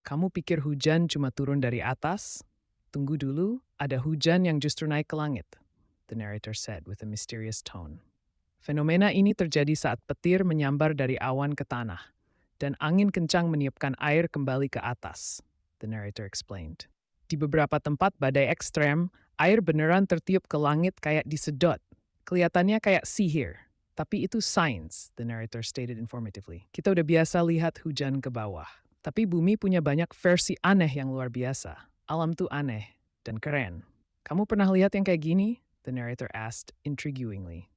Kamu pikir hujan cuma turun dari atas? Tunggu dulu, ada hujan yang justru naik ke langit, the narrator said with a mysterious tone. Fenomena ini terjadi saat petir menyambar dari awan ke tanah, dan angin kencang meniupkan air kembali ke atas, the narrator explained. Di beberapa tempat badai ekstrem, air beneran tertiup ke langit kayak disedot. Kelihatannya kayak sihir. Tapi itu sains, the narrator stated informatively. Kita udah biasa lihat hujan ke bawah. Tapi bumi punya banyak versi aneh yang luar biasa. Alam tuh aneh dan keren. Kamu pernah lihat yang kayak gini? The narrator asked intriguingly.